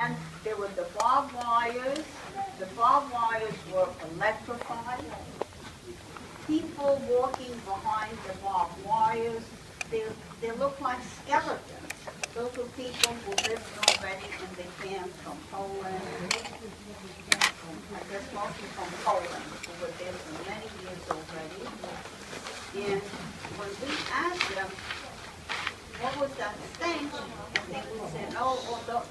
And there were the barbed wires. The barbed wires were electrified. People walking behind the barbed wires, they look like skeletons. Those were people who lived already in the camp from Poland. I guess mostly from Poland, who were there for many years already. And when we asked them, what was that stench? And they would say,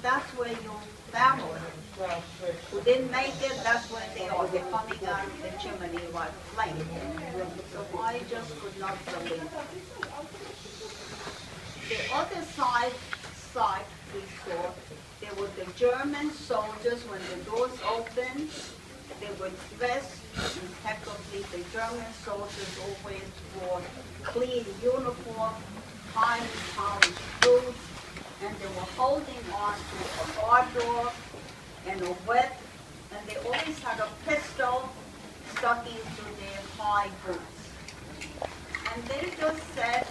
that's where your family who didn't make it, that's where they are. They're coming out of the chimney like flame. So I just could not believe it. The other side we saw, there were the German soldiers. When the doors opened, they were dressed impeccably. The German soldiers always wore clean uniform, highly polished boots, and they were holding on to a bar door and a whip, and they always had a pistol stuck into their high boots. And they just said,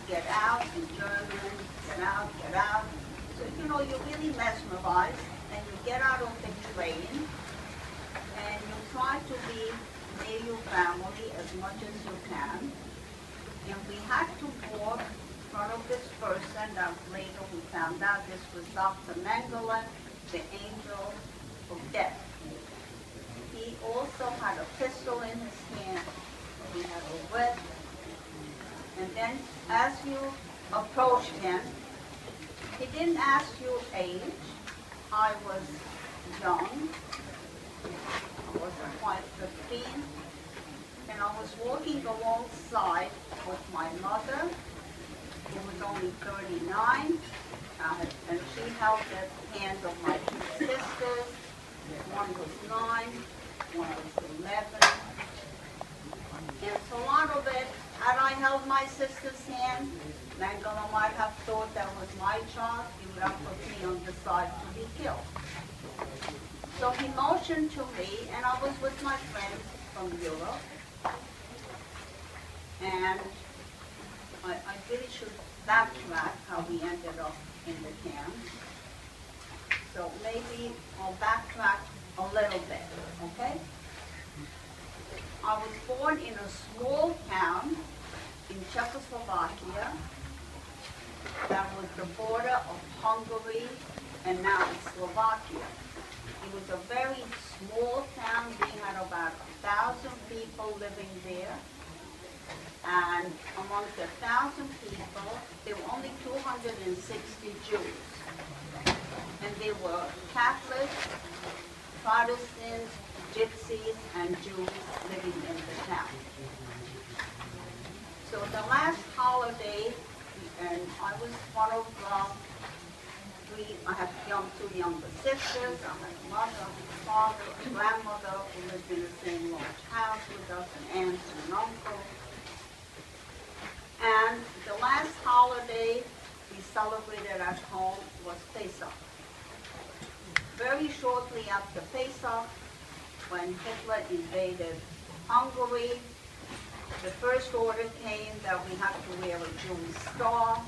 get out in German, get out, get out. So, you're really mesmerized, and you get out of the train, and you try to be near your family as much as you can. And we had to walk in front of this person that later we found out this was Dr. Mengele, the angel of death. He also had a pistol in his hand. He had a whip. And then as you approached him, he didn't ask you age. I was young. I wasn't quite 15. And I was walking alongside with my mother, who was only 39. And she held the hand of my two sisters. One was 9, one was 11. And so a lot of it, had I held my sister's hand, Mengele might have thought that was my child. He would have put me on the side to be killed. So he motioned to me, and I was with my friends from Europe. And I really should backtrack how we ended up in the camp. So maybe I'll backtrack a little bit, okay? I was born in a small town in Czechoslovakia that was the border of Hungary and now Slovakia. It was a very small town. We had about 1,000 people living there. And amongst 1,000 people, there were only 260 Jews. And they were Catholics, Protestants, Gypsies, and Jews living in the town. So the last holiday, and I was one of I have two younger sisters. I had a mother, a father, a grandmother who lived in the same large house with us, an aunt and an uncle. And the last holiday we celebrated at home was Pesach. Very shortly after Pesach, when Hitler invaded Hungary, the first order came that we had to wear a Jewish star,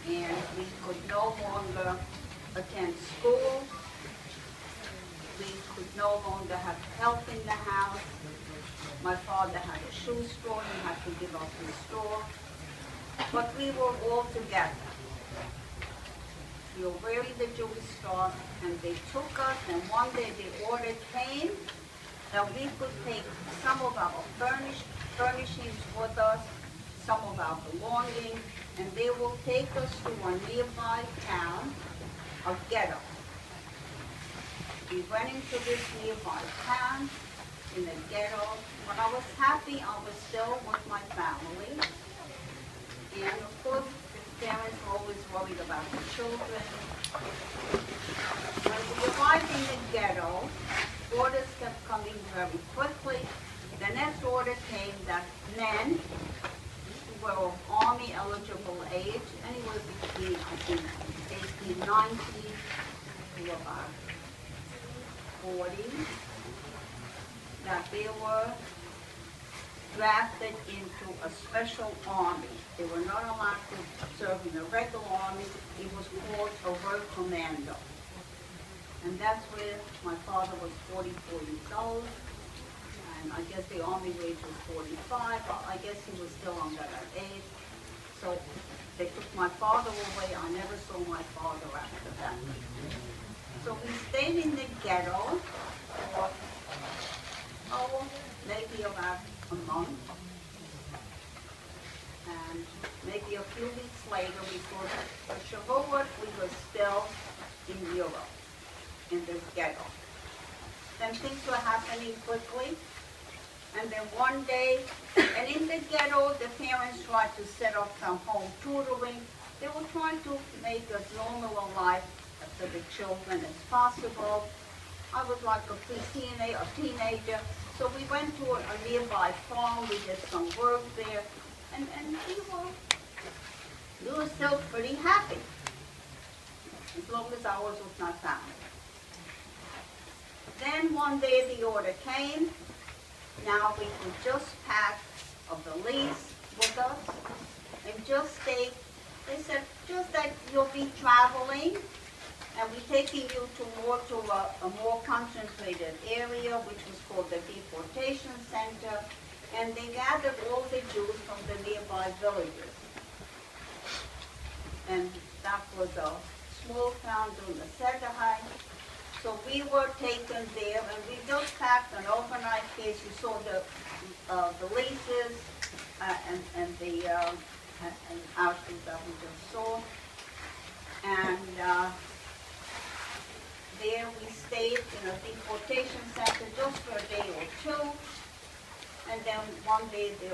and we could no longer attend school. We could no longer have help in the house. My father had a shoe store. He had to give up his store. But we were all together. We were wearing the Jewish star, and they took us, and one day the order came that we could take some of our furnishings with us, some of our belongings, and they will take us to a nearby town, a ghetto. We went into this nearby town, in the ghetto. When I was happy, I was still with my family. And of course, the parents were always worried about the children. When we arrived in the ghetto, orders kept coming very quickly. The next order came that men who were of army eligible age, anywhere between, I think, 18, 19 to about 40, that they were drafted into a special army. They were not allowed to serve in a regular army. It was called a word commando. And that's where my father was 44 years old. And I guess the army wage was 45. I guess he was still under that age. So they took my father away. I never saw my father after that. So we stayed in the ghetto for, maybe about a month. And maybe a few weeks later, because for Shavuot, we were still in Europe, in this ghetto. Then things were happening quickly. And then one day, and in the ghetto, the parents tried to set up some home tutoring. They were trying to make as normal a life for the children as possible. I was like a teenager. So we went to a nearby farm. We did some work there. And we were still pretty happy, as long as ours was not family. Then one day the order came. Now we could just pack a valise with us and just stay. They said, just that you'll be traveling and we're taking you to a more concentrated area, which was called the deportation center. And they gathered all the Jews from the nearby villages. And that was a small town doing the Sedahai. So we were taken there, and we just packed an overnight case. You saw the valises and the houses that we just saw. And there we stayed in a deportation center just for a day or two. And then one day they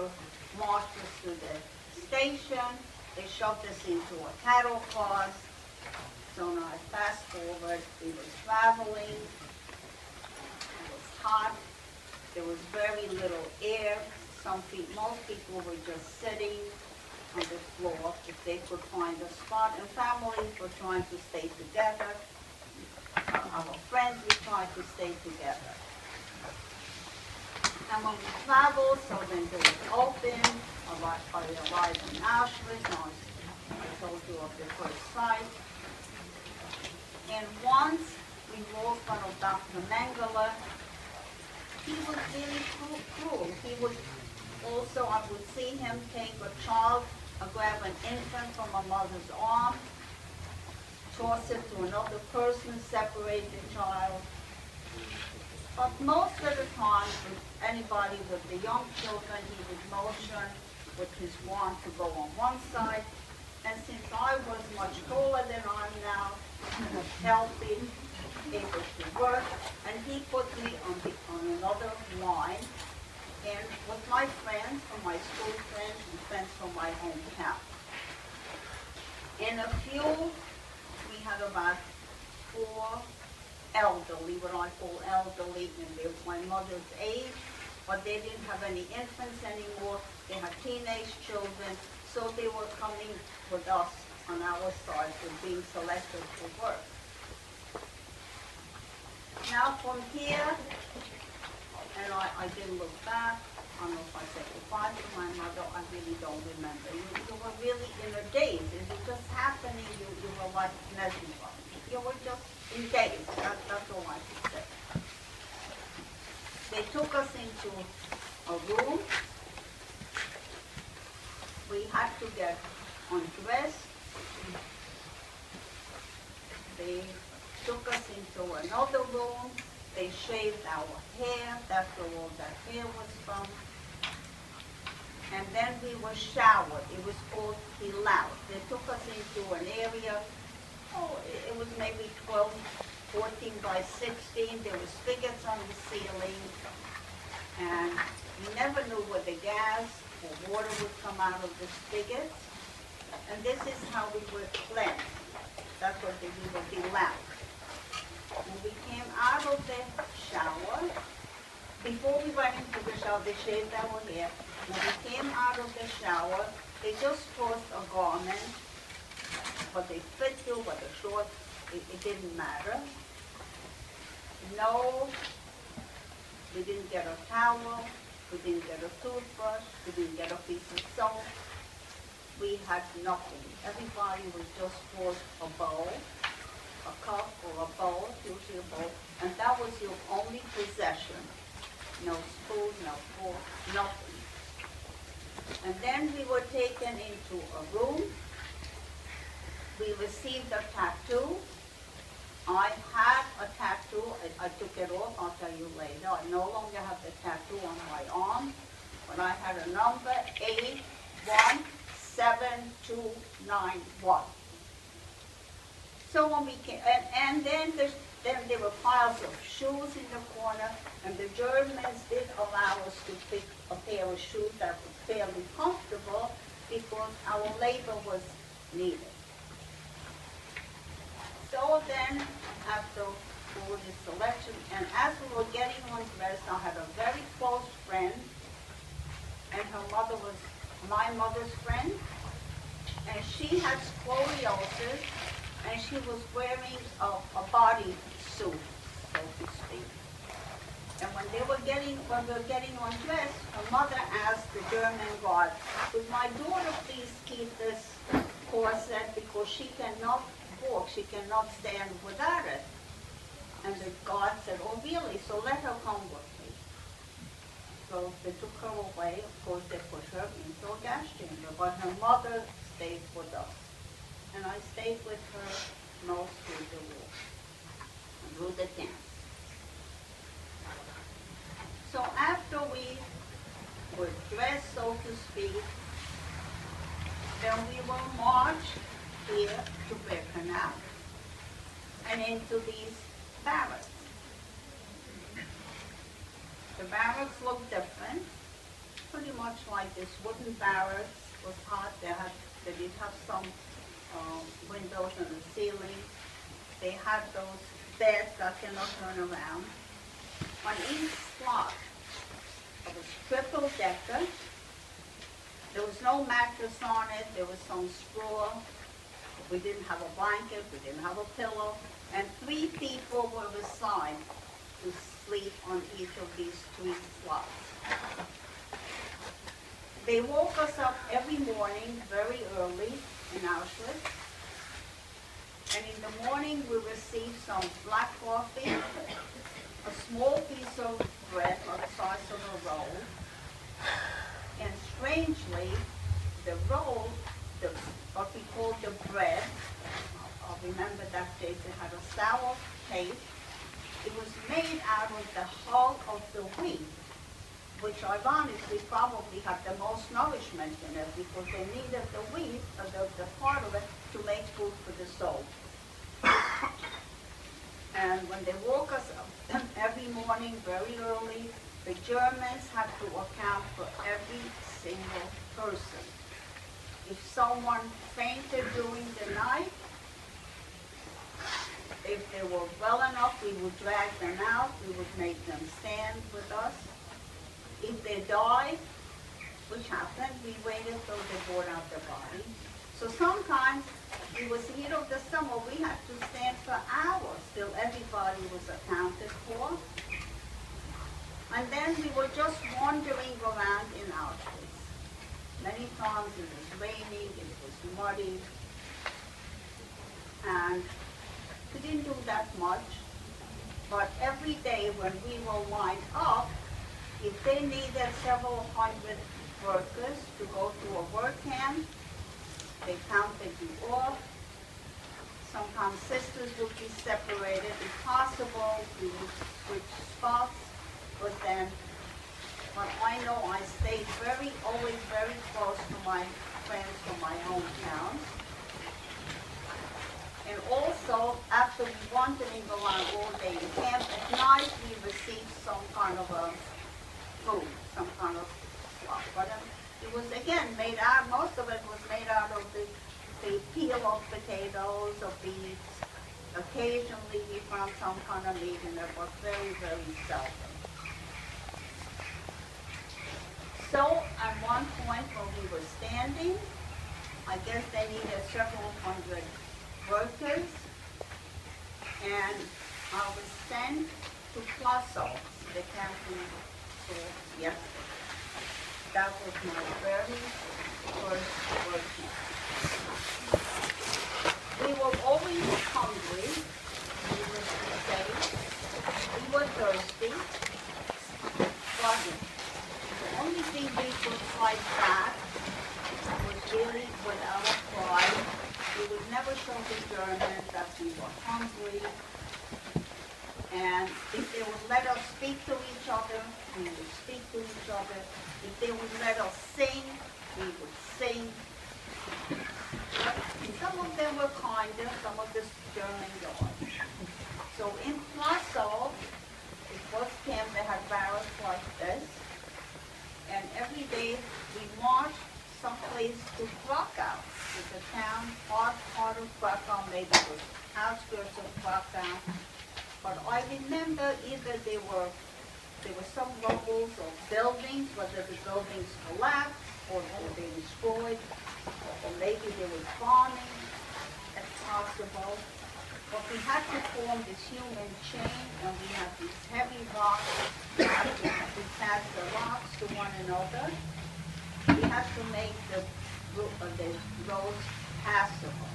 marched us to the station. They shoved us into a cattle car. So now I fast forward, we were traveling, it was hot, there was very little air. Most people were just sitting on the floor if they could find a spot, and families were trying to stay together. Our friends were trying to stay together. And when we traveled, so when they opened, I arrived in Auschwitz, I told you of the first site. And once we walked in front of Dr. Mengele, he was really cruel. He would also, I would see him take a child, grab an infant from a mother's arm, toss it to another person, separate the child. But most of the time, with anybody with the young children, he would motion with his wand to go on one side. And since I was much taller than I'm now, healthy, able to work, and he put me on another line, and with my friends, from my school friends, and friends from my hometown. In a few, we had about 4 elderly, what I call elderly, and they were my mother's age, but they didn't have any infants anymore. They had teenage children, so they were coming with us on our side for being selected for work. Now from here, and I didn't look back, I don't know if I said goodbye to my mother, I really don't remember. You were really in a daze. It was just happening, you were like mesmerized. You were just in daze, that's all I could say. They took us into a room. We had to get undressed. They took us into another room. They shaved our hair. That's where all that hair was from. And then we were showered. It was called Pilau. They took us into an area, it was maybe 12, 14 by 16. There was spigots on the ceiling. And you never knew where the gas or water would come out of the spigots. And this is how we were cleansed. That's what we were Pilau. When we came out of the shower, before we went into the shower, they shaved our hair. When we came out of the shower, they just tossed a garment, but they fit you, whether short, it didn't matter. No, we didn't get a towel, we didn't get a toothbrush, we didn't get a piece of soap. We had nothing. Everybody was just forced a bowl, a cup or a bowl, usually a bowl, and that was your only possession. No spoon, no fork, nothing. And then we were taken into a room. We received a tattoo. I had a tattoo. I took it off. I'll tell you later. I no longer have the tattoo on my arm, but I had a number 817291. So when we came, and then there were piles of shoes in the corner, and the Germans did allow us to pick a pair of shoes that were fairly comfortable because our labor was needed. So then, after all this selection, and as we were getting undressed, I had a very close friend, and her mother was my mother's friend, and she had scoliosis, and she was wearing a body suit, so to speak. And when we were getting undressed, her mother asked the German guard, "Would my daughter please keep this corset because she cannot walk, she cannot stand without it?" And the guard said, "Oh really? So let her come with me." So they took her away. Of course, they put her into a gas chamber, but her mother stayed with us. And I stayed with her most through the war, through the dance. So after we were dressed, so to speak, then we were marched here to Birkenau and into these barracks. The barracks looked different, pretty much like this wooden barracks. Was hot. They did have some windows in the ceiling. They had those beds that cannot turn around. On each slot, it was triple decker. There was no mattress on it. There was some straw. We didn't have a blanket. We didn't have a pillow. And 3 people were assigned to sleep on each of these 3 slots. They woke us up every morning very early in Auschwitz. And in the morning we received some black coffee, a small piece of bread about the size of a roll. And strangely, the roll, what we called the bread, I'll remember that day, it had a sour taste. It was made out of the hull of the wheat, which ironically probably had the most nourishment in it because they needed the wheat, the part of it, to make food for the soul. And when they woke us up every morning very early, the Germans had to account for every single person. If someone fainted during the night, if they were well enough, we would drag them out, we would make them stand with us. If they died, which happened, we waited till they brought out the body. So sometimes, it was the heat of the summer, we had to stand for hours till everybody was accounted for. And then we were just wandering around in Auschwitz. Many times it was raining, it was muddy, and we didn't do that much. But every day when we were lined up, if they needed several hundred workers to go to a work camp, they counted you off. Sometimes sisters would be separated. If possible, we would switch spots. But I know I stayed always very close to my friends from my hometown. And also, after we wandering around all day in camp, at night we received some kind of a food, some kind of stuff. But it was, again, made out, most of it was made out of the peel of potatoes or beets. Occasionally we found some kind of meat in there, but very, very seldom. So at one point when we were standing, I guess they needed several hundred workers, and I was sent to Plasso, the camping store yesterday. That was my very first work camp. We were always hungry, never show the Germans that we were hungry. And if they would let us speak to each other, we would speak to each other. If they would let us sing, we would sing. Some of them were kinder, some of the German guards. So in Plassau, it was camp, they had barracks like this. And every day we marched someplace to Krakow. It's a town, part of Krakow, maybe it was outskirts of Krakow. But I remember either there were some rubbles of buildings, whether the buildings collapsed or they were destroyed, or maybe they were bombing, that's possible. But we had to form this human chain, and we had these heavy rocks. We passed the rocks to one another. We had to make the roads passable.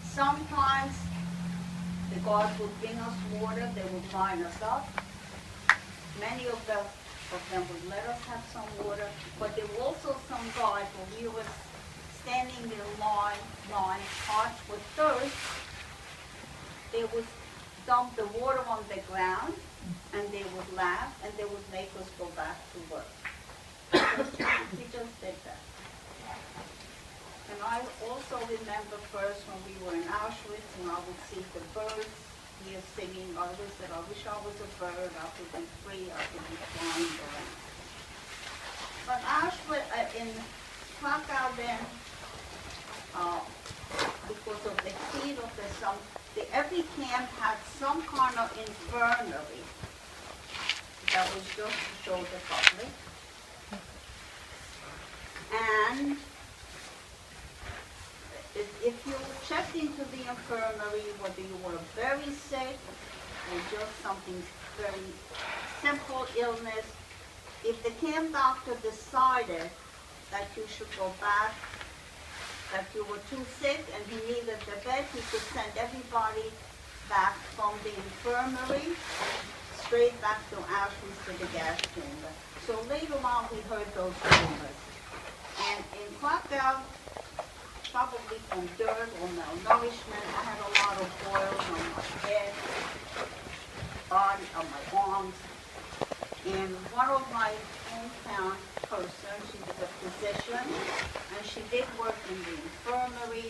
Sometimes the guards would bring us water, they would line us up. Many of them would let us have some water, but there were also some guys when we were standing in line, parched with thirst, they would dump the water on the ground, and they would laugh, and they would make us go back to work. We just did that. And I also remember first when we were in Auschwitz and I would see the birds here singing. I always said, I wish I was a bird. I could be free. I could be flying around. But Auschwitz, in Krakow then, because of the heat of the sun, every camp had some kind of infirmary that was just to show the public. And if you checked into the infirmary, whether you were very sick or just something very simple illness, if the camp doctor decided that you should go back, that you were too sick and he needed the bed, he could send everybody back from the infirmary straight back to Auschwitz to the gas chamber. So later on we heard those rumors. And in Krakow, probably from dirt or malnourishment, I had a lot of boils on my head, body, on my arms. And one of my hometown person, she was a physician, and she did work in the infirmary.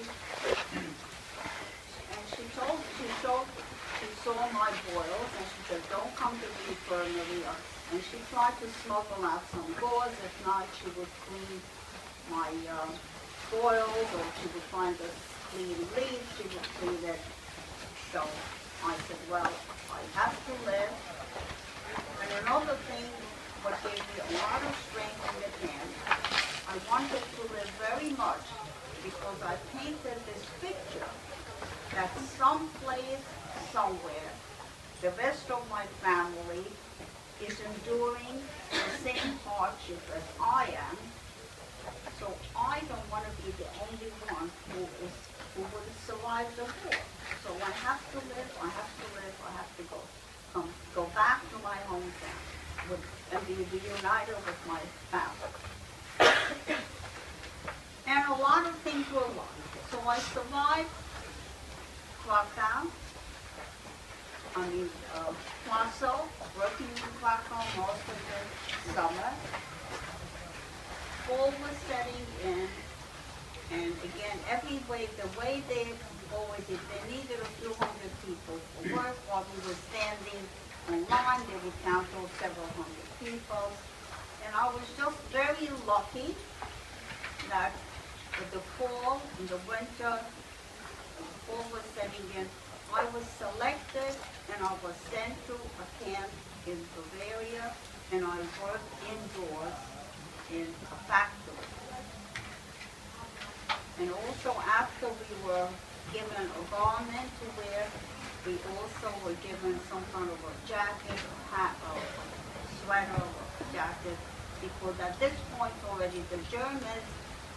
And she saw my boils, and she said, don't come to the infirmary. And she tried to smuggle out some gauze. At night, she would clean my boils, or she would find a clean leaf, she would clean it. So I said, well, I have to live. And another thing, what gave me a lot of strength in the camp, I wanted to live very much because I painted this picture that someplace, somewhere, the rest of my family is enduring the same hardship as I am. So I don't want to be the only one who would survive the war. So I have to live, I have to go back to my hometown and be reunited with my family. And a lot of things were wrong. So I survived Krakow, Plassau, working in Krakow most of the summer. Fall was setting in, and again, the way they always did, they needed a few hundred people for work. While we were standing in line, they would count those several hundred people. And I was just very lucky that with the fall and the winter, the fall was setting in, I was selected and I was sent to a camp in Bavaria, and I worked indoors in a factory. And also after we were given a garment to wear, we also were given some kind of a jacket, a hat, a sweater, or a jacket, because at this point already the Germans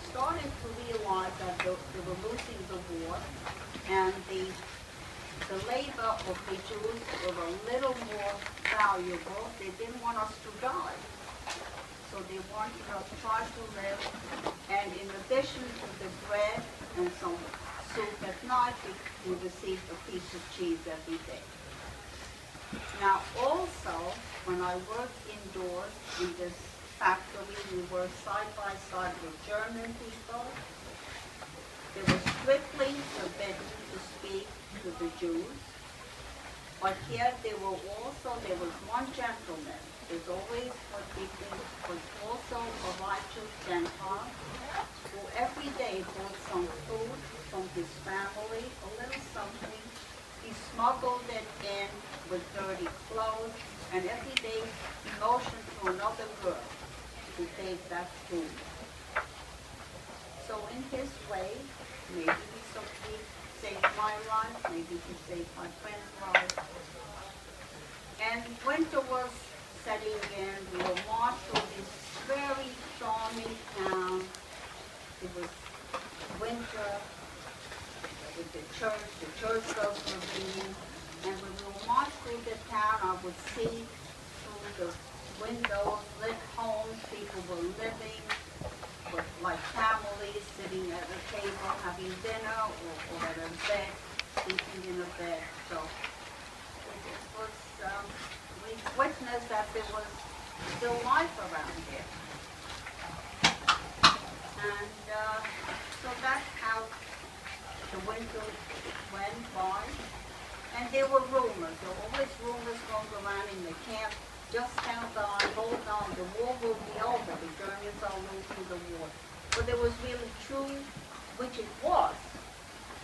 started to realize that they were losing the war, and the labor of the Jews were a little more valuable. They didn't want us to die. so they wanted to try to live. And in addition to the bread and some soup at night, we received a piece of cheese every day. Now also, when I worked indoors in this factory, we worked side by side with German people. It was strictly forbidden to speak to the Jews. But here there was one gentleman. There's always what we think was also a righteous Gentile who every day brought some food from his family, a little something. He smuggled it in with dirty clothes, and every day he motioned to another girl to take that food. So in his way, maybe he saved my life, maybe he saved my friend's life. And winter was setting in. We were marched through this very charming town. It was winter with the church bells were ringing. And when we were marched through the town, I would see through the windows, lit homes, people were living with like families sitting at a table having dinner or at a bed, sleeping in a bed. So it was, we witnessed that there was still life around here. And so that's how the winter went by. And there were rumors. There were always rumors going around in the camp. Just held on, hold on, the war will be over. The Germans are losing the war. But it was really true, which it was.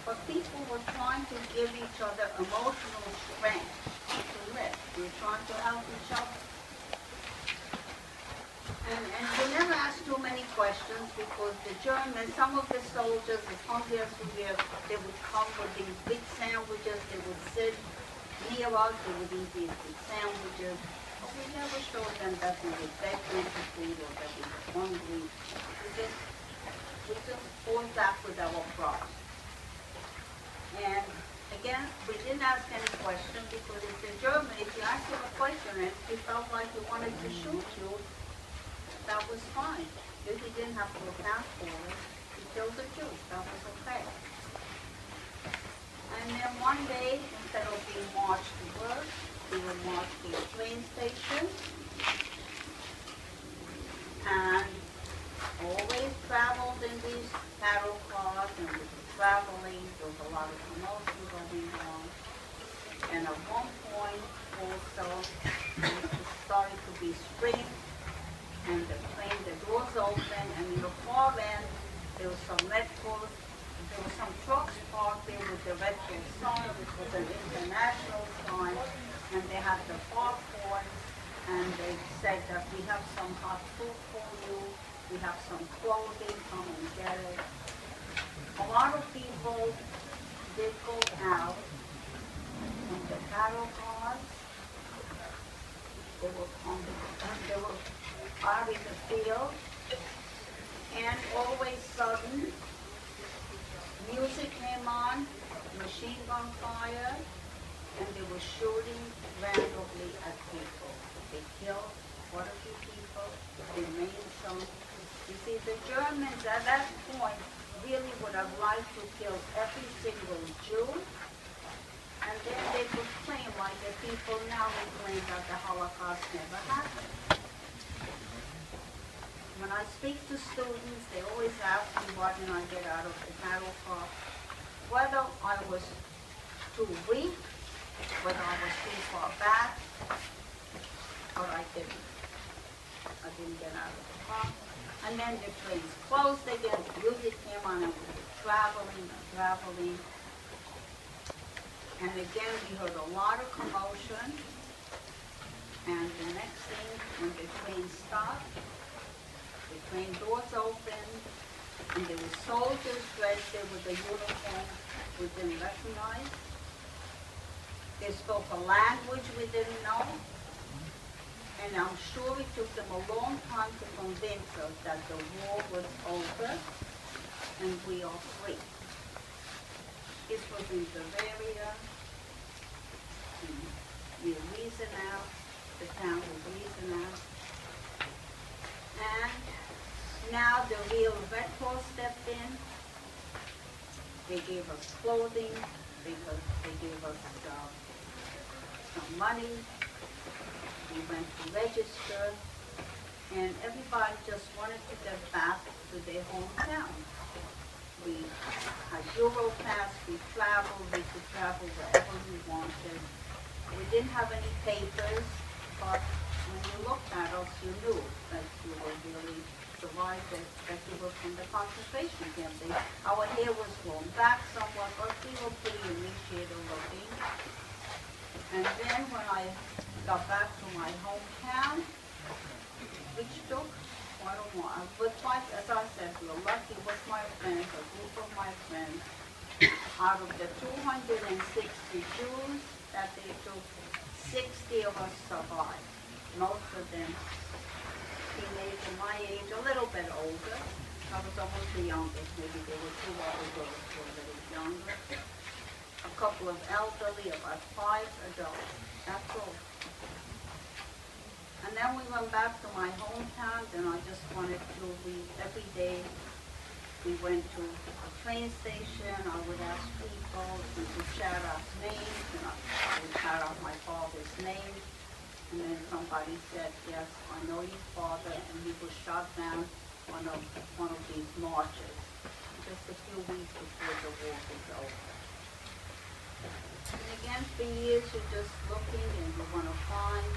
But people were trying to give each other emotional strength to live. We were trying to help each other. And we never asked too many questions because the Germans, some of the soldiers, as hungry as we were, they would come with these big sandwiches. They would sit near us. They would eat these big sandwiches. But we never showed them that we were begging for food or that we were hungry. We just fought back with our pride. And again, we didn't ask any question because if the German, if you asked him a question and he felt like he wanted to shoot you, that was fine. If he didn't have to account for it, he killed the Jews. That was okay. And then one day, instead of being marched to work, we were marched to a train station. And always traveled in these cattle cars, and we were traveling. There was a lot of commotion going on. And at one point, also, it started to be spring. And the train, the doors open, and in the far end, there was some Red Bull, there were some trucks parked there with the Red Bull sign, which was an international sign, and they had the barcode, and they said that we have some hot food for you, we have some clothing, come and get it. A lot of people did go out in the cattle cars. They were out in the field, and all of a sudden, music came on, machine gun fire, and they were shooting randomly at people. They killed quite a few people, they maimed some. You see, the Germans at that point really would have liked to kill every single Jew, and then they could claim, like the people now who claim that the Holocaust never happened. When I speak to students, they always ask me why didn't I get out of the cattle car. Whether I was too weak, whether I was too far back, but I didn't. I didn't get out of the car. And then the trains closed again, the music came on, and we were traveling and traveling. And again, we heard a lot of commotion. And the next thing, when the train stopped, the train doors opened, and there were soldiers dressed there with a uniform we didn't recognize. They spoke a language we didn't know. And I'm sure it took them a long time to convince us that the war was over and we are free. This was in Bavaria, near Wiesenau, the town of Wiesenau. now the real Red Cross stepped in. They gave us clothing, they gave us some money. We went to register, and everybody just wanted to get back to their hometown. We had Europass, we traveled, we could travel wherever we wanted. We didn't have any papers, but when you looked at us, you knew that you were really survived, that you were from the concentration camp. Our hair was grown back somewhat, but we were pretty emaciated looking. And then when I got back to my hometown, which took quite a while, but as I said, we were lucky with my friends, a group of my friends. Out of the 260 Jews that they took, 60 of us survived. Most of them teenager, my age, a little bit older. I was almost the youngest. Maybe there were 2 other girls who were a little younger. A couple of elderly, about 5 adults. That's all. And then we went back to my hometown, and I just wanted to, every day we went to a train station. I would ask people, we would shout out names, and I would shout out my father's name. And then somebody said, yes, I know your father, and he was shot down on one of these marches just a few weeks before the war was over. And again, for years, you're just looking and you want to find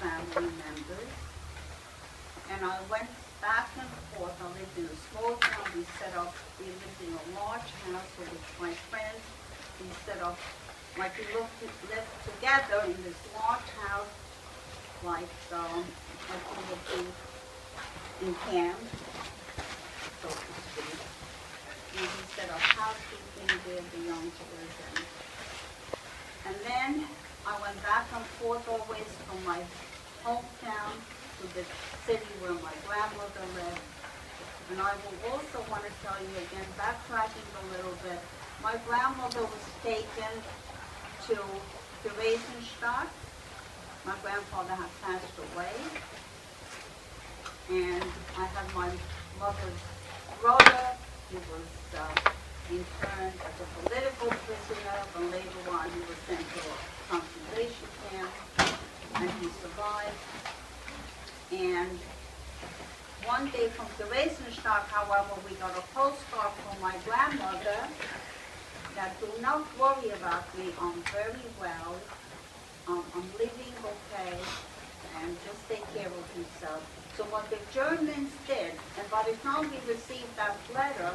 family members. And I went back and forth. I lived in a small town. We lived in a large house with my friends. We set up, like we lived together in this large house, like we would be in camp, so to speak. And we set up housekeeping there, the youngsters. And then I went back and forth always from my hometown to the city where my grandmother lived. And I will also want to tell you again, backtracking a little bit, my grandmother was taken to Theresienstadt. My grandfather had passed away, and I had my mother's brother. He was interned as a political prisoner, but later on he was sent to a concentration camp, and he survived. And one day from Theresienstadt, however, we got a postcard from my grandmother that, do not worry about me, I'm very well. I'm living okay, and just take care of yourself. So what the Germans did, and by the time we received that letter,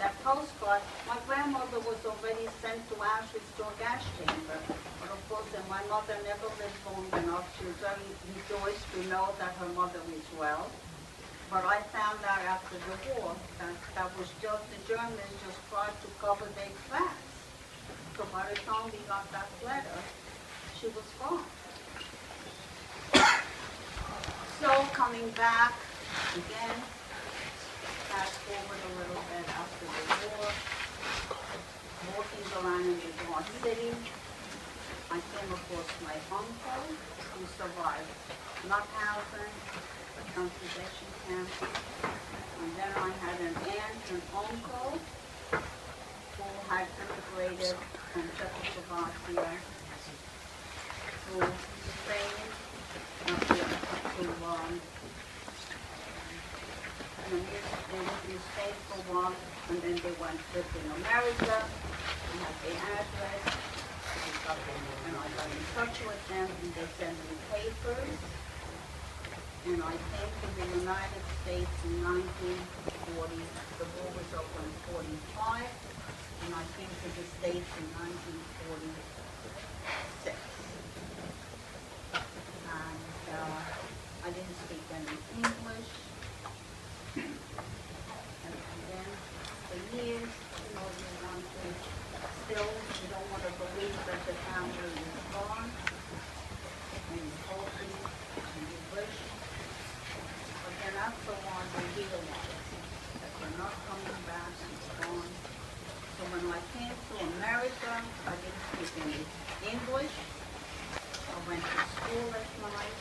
that postcard, my grandmother was already sent to Auschwitz to a gas chamber. But of course, my mother never lived long enough. She was very rejoiced to know that her mother was well. But I found out after the war that was just the Germans just tried to cover their tracks. So by the time we got that letter, she was gone. So coming back again, fast forward a little bit after the war, walking around in the North City, I came across my uncle who survived Mauthausen, the concentration camp, and then I had an aunt and uncle who had immigrated from Czechoslovakia to Spain, they lived in Spain for a while, and then they went to live in America. I had their address, and I got in touch with them, and they sent me papers. And I came to the United States in 1940. The war was over in 45, and I came to the States in 1946. I didn't speak any English. And then for years, you don't want to believe that the family is gone. And you hope and you wish. But then after a while, you realize that they're not coming back, it's gone. So when I came to America, I didn't speak any English. I went to school at night.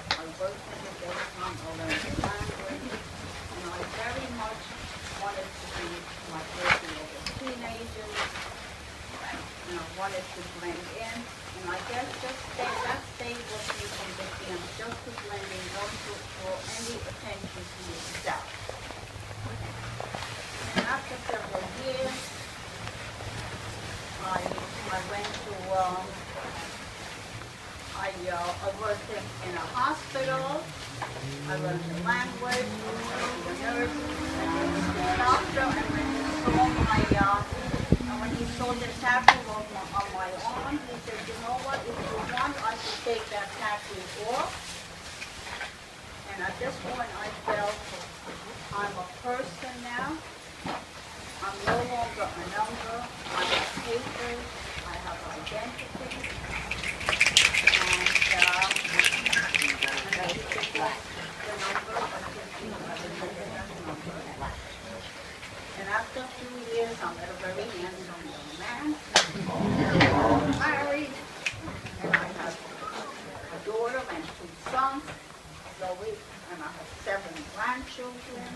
I worked in the daytime. I learned the language. And and I very much wanted to be like working with the teenagers, and I wanted to blend in, and I guess that stayed with me from the beginning, just to blend in, not to draw any attention to yourself. And after several years, I went to, I worked in a hospital. I learned the language, I was a nurse, and then the doctor, and when he saw the tattoo on my arm, he said, you know what, if you want, I can take that tattoo off. And at this point, I felt I'm a person now. I'm no longer a number. I have papers. I have identity. And he took off the number, and after a few years, I met a very handsome young man. I'm married, and I have a daughter and 2 sons, Zoe, and I have 7 grandchildren.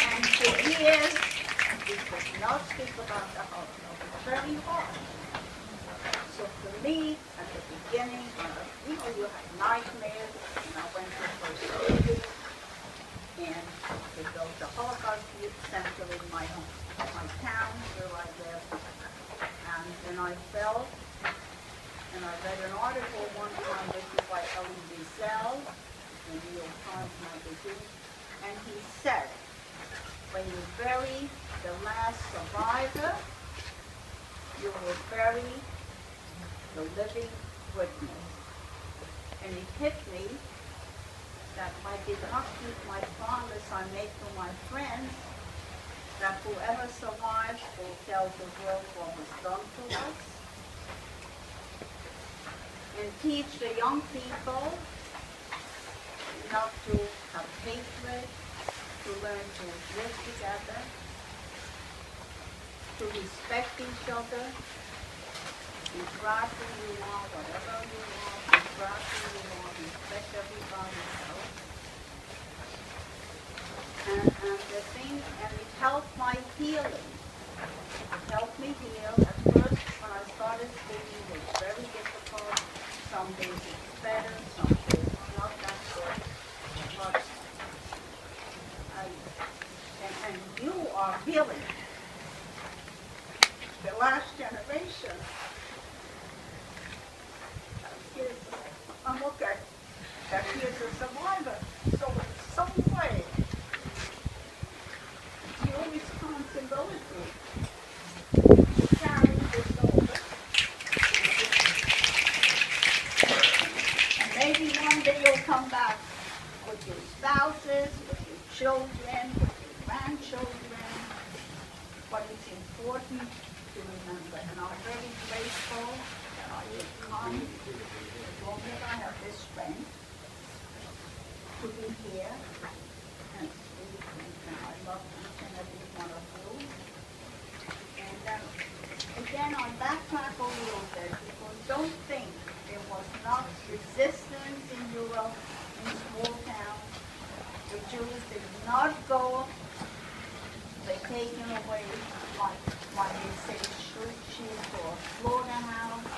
And for years, we could not speak about the Holocaust. It was very hard. So for me, at the beginning, you have nightmares, and I went to first aid, and they built the Holocaust Youth Center in my town where I live. And then I felt, and I read an article one time written by Elie Wiesel in the New York Times magazine, and he said, when you bury the last survivor, you will bury the living witness. And it hit me that I did not keep my promise I made to my friends, that whoever survives will tell the world what was done to us, and teach the young people not to have hatred, to learn to live together, to respect each other. Be proud who you are, whatever you are, be proud who you are, respect everybody else. And it helped my healing. It helped me heal. At first, when I started speaking, it was very difficult. Some days it's better, some days it's not that good. But and you are healing. The last generation. I'm okay. That he is a survivor. So in some way, it's your responsibility to carry this over. And maybe one day you'll come back with your spouses, with your children, with your grandchildren. But it's important to remember. And I'm very grateful that I have come as long as I have this strength to be here and speak, and I love each and every one of you. And again, I backtrack a little bit, because don't think there was not resistance in Europe, in small towns. The Jews did not go, they taken away, like they say, sheep or slaughterhouse.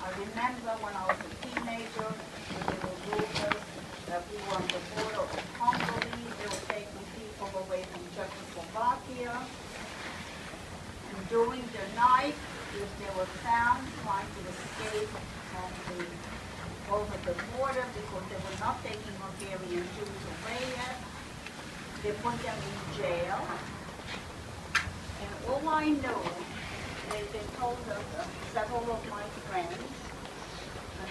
I remember when I was a teenager, when they were rulers, that we were on the border of Hungary. They were taking people away from Czechoslovakia. And during the night, if they were found trying to escape over the border, because they were not taking Hungarian Jews away yet, they put them in jail. And all I know, they told several of my friends, and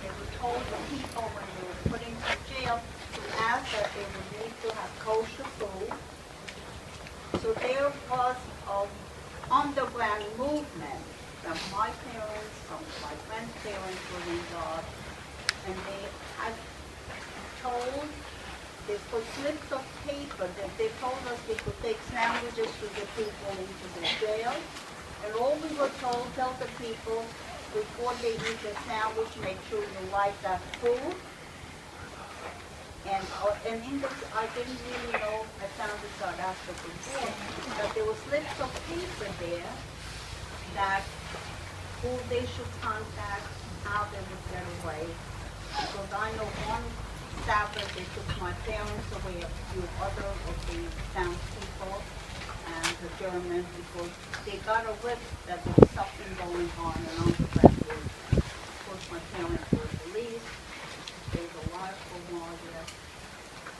they were told the people when they were put into jail to ask that they would need to have kosher food. So there was an underground movement that my parents, some of my friends' parents were involved, and they had told, they put slips of paper that they told us they could take sandwiches to the people into the jail. And all we were told, tell the people, before they eat the sandwich, make sure you light that food. And in the, I didn't really know, I found this out after the war, that there was slips of paper there that who they should contact, how they would get away. Because I know one Sabbath they took my parents away, a few other of the townspeople and the Germans, because they got a whiff that there was something going on along the back road. Of course, my parents were released. They were alive for a while there.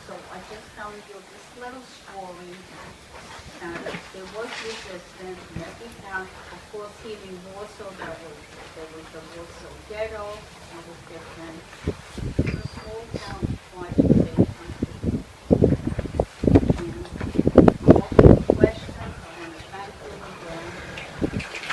So I just telling you this little story that there was resistance in every town. Of course, here in Warsaw, there was the Warsaw ghetto. That was different. It was a small town, quite a big country. And I'm open to questions. I want to thank you again.